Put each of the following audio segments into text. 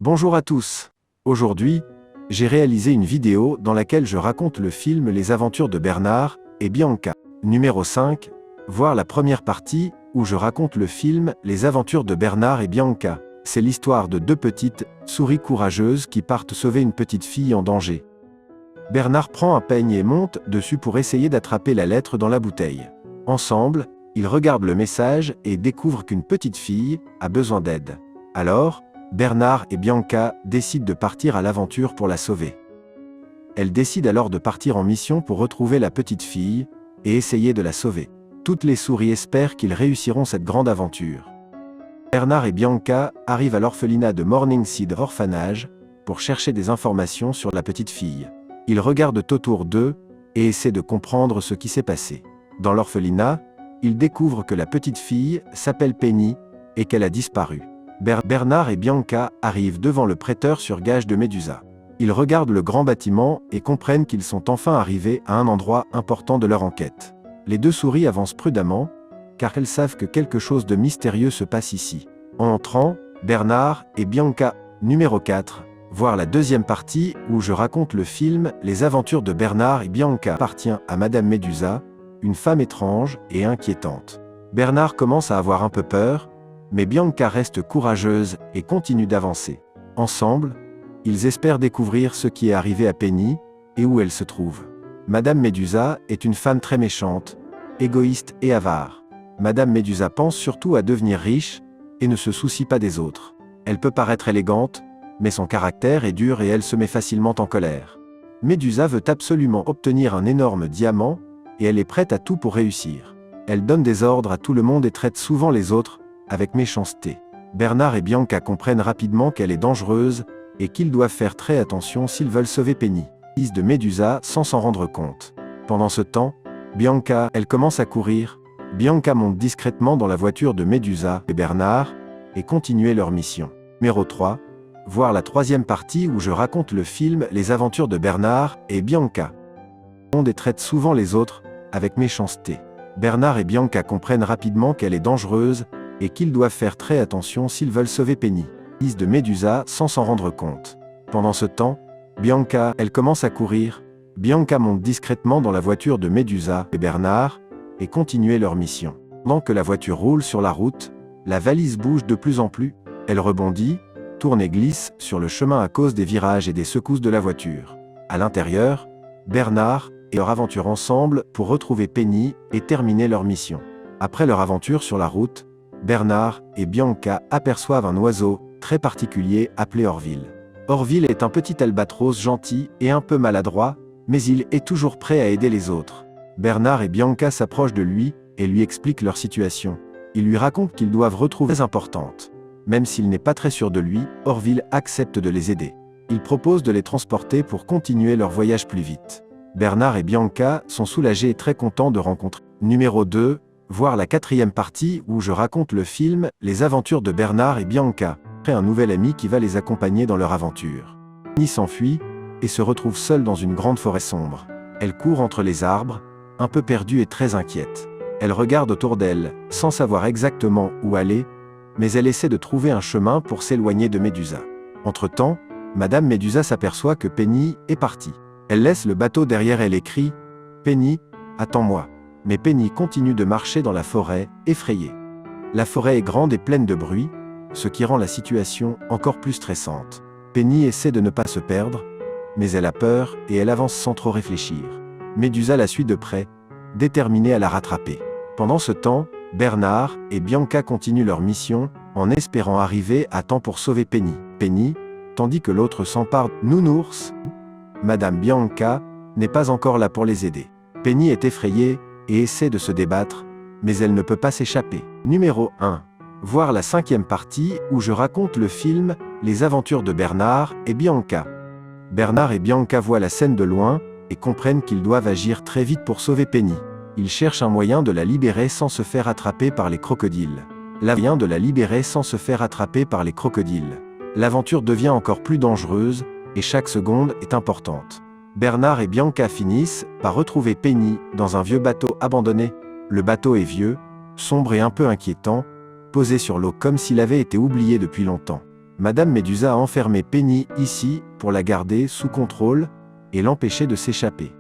Bonjour à tous. Aujourd'hui, j'ai réalisé une vidéo dans laquelle je raconte le film Les aventures de Bernard et Bianca. Numéro 5, voir la première partie où je raconte le film Les aventures de Bernard et Bianca. C'est l'histoire de deux petites souris courageuses qui partent sauver une petite fille en danger. Bernard prend un peigne et monte dessus pour essayer d'attraper la lettre dans la bouteille. Ensemble, ils regardent le message et découvrent qu'une petite fille a besoin d'aide. Alors, Bernard et Bianca décident de partir à l'aventure pour la sauver. Elles décident alors de partir en mission pour retrouver la petite fille et essayer de la sauver. Toutes les souris espèrent qu'ils réussiront cette grande aventure. Bernard et Bianca arrivent à l'orphelinat de Morningside Orphanage pour chercher des informations sur la petite fille. Ils regardent autour d'eux et essaient de comprendre ce qui s'est passé. Dans l'orphelinat, ils découvrent que la petite fille s'appelle Penny et qu'elle a disparu. Bernard et Bianca arrivent devant le prêteur sur gage de Médusa. Ils regardent le grand bâtiment et comprennent qu'ils sont enfin arrivés à un endroit important de leur enquête. Les deux souris avancent prudemment, car elles savent que quelque chose de mystérieux se passe ici. En entrant, Bernard et Bianca, numéro 4, voir la deuxième partie où je raconte le film Les aventures de Bernard et Bianca appartient à Madame Médusa, une femme étrange et inquiétante. Bernard commence à avoir un peu peur, mais Bianca reste courageuse et continue d'avancer. Ensemble, ils espèrent découvrir ce qui est arrivé à Penny et où elle se trouve. Madame Médusa est une femme très méchante, égoïste et avare. Madame Médusa pense surtout à devenir riche et ne se soucie pas des autres. Elle peut paraître élégante, mais son caractère est dur et elle se met facilement en colère. Médusa veut absolument obtenir un énorme diamant et elle est prête à tout pour réussir. Elle donne des ordres à tout le monde et traite souvent les autres avec méchanceté. Bernard et Bianca comprennent rapidement qu'elle est dangereuse et qu'ils doivent faire très attention s'ils veulent sauver Penny. Fils de Médusa sans s'en rendre compte. Pendant ce temps, Bianca, elle commence à courir. Bianca monte discrètement dans la voiture de Médusa et Bernard et continuer leur mission. Numéro 3, voir la troisième partie où je raconte le film Les aventures de Bernard et Bianca. Le monde traite souvent les autres avec méchanceté. Bernard et Bianca comprennent rapidement qu'elle est dangereuse et qu'ils doivent faire très attention s'ils veulent sauver Penny. Fils de Médusa sans s'en rendre compte. Pendant ce temps, Bianca, elle commence à courir. Bianca monte discrètement dans la voiture de Médusa et Bernard et continuer leur mission. Pendant que la voiture roule sur la route, la valise bouge de plus en plus. Elle rebondit, tourne et glisse sur le chemin à cause des virages et des secousses de la voiture. À l'intérieur, Bernard et leur aventure ensemble pour retrouver Penny et terminer leur mission. Après leur aventure sur la route, Bernard et Bianca aperçoivent un oiseau très particulier appelé Orville. Orville est un petit albatros gentil et un peu maladroit, mais il est toujours prêt à aider les autres. Bernard et Bianca s'approchent de lui et lui expliquent leur situation. Ils lui racontent qu'ils doivent retrouver très importante. Même s'il n'est pas très sûr de lui, Orville accepte de les aider. Il propose de les transporter pour continuer leur voyage plus vite. Bernard et Bianca sont soulagés et très contents de rencontrer. Numéro 2, voir la quatrième partie où je raconte le film Les aventures de Bernard et Bianca. Après un nouvel ami qui va les accompagner dans leur aventure. Penny s'enfuit et se retrouve seule dans une grande forêt sombre. Elle court entre les arbres, un peu perdue et très inquiète. Elle regarde autour d'elle, sans savoir exactement où aller, mais elle essaie de trouver un chemin pour s'éloigner de Médusa. Entre-temps, Madame Médusa s'aperçoit que Penny est partie. Elle laisse le bateau derrière elle et crie « Penny, attends-moi ». Mais Penny continue de marcher dans la forêt, effrayée. La forêt est grande et pleine de bruit, ce qui rend la situation encore plus stressante. Penny essaie de ne pas se perdre, mais elle a peur et elle avance sans trop réfléchir. Médusa la suit de près, déterminée à la rattraper. Pendant ce temps, Bernard et Bianca continuent leur mission, en espérant arriver à temps pour sauver Penny. Penny, tandis que l'autre s'empare de Nounours, Madame Bianca n'est pas encore là pour les aider. Penny est effrayée et essaie de se débattre, mais elle ne peut pas s'échapper. Numéro 1. Voir la cinquième partie où je raconte le film Les aventures de Bernard et Bianca. Bernard et Bianca voient la scène de loin et comprennent qu'ils doivent agir très vite pour sauver Penny. Ils cherchent un moyen de la libérer sans se faire attraper par les crocodiles. L'aventure L'aventure devient encore plus dangereuse et chaque seconde est importante. Bernard et Bianca finissent par retrouver Penny dans un vieux bateau abandonné. Le bateau est vieux, sombre et un peu inquiétant, posé sur l'eau comme s'il avait été oublié depuis longtemps. Madame Médusa a enfermé Penny ici pour la garder sous contrôle et l'empêcher de s'échapper.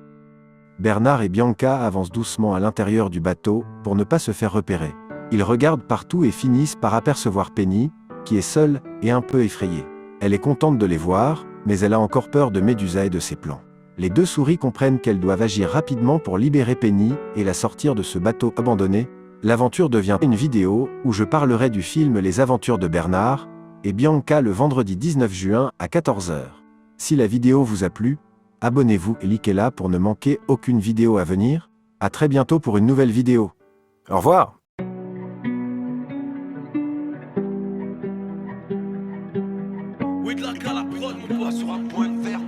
Bernard et Bianca avancent doucement à l'intérieur du bateau pour ne pas se faire repérer. Ils regardent partout et finissent par apercevoir Penny, qui est seule et un peu effrayée. Elle est contente de les voir, mais elle a encore peur de Médusa et de ses plans. Les deux souris comprennent qu'elles doivent agir rapidement pour libérer Penny et la sortir de ce bateau abandonné. L'aventure devient une vidéo où je parlerai du film Les Aventures de Bernard et Bianca le vendredi 19 juin à 14 h. Si la vidéo vous a plu, abonnez-vous et likez-la pour ne manquer aucune vidéo à venir. À très bientôt pour une nouvelle vidéo. Au revoir. Oui, de la cala prod, mon poids sur un point vert.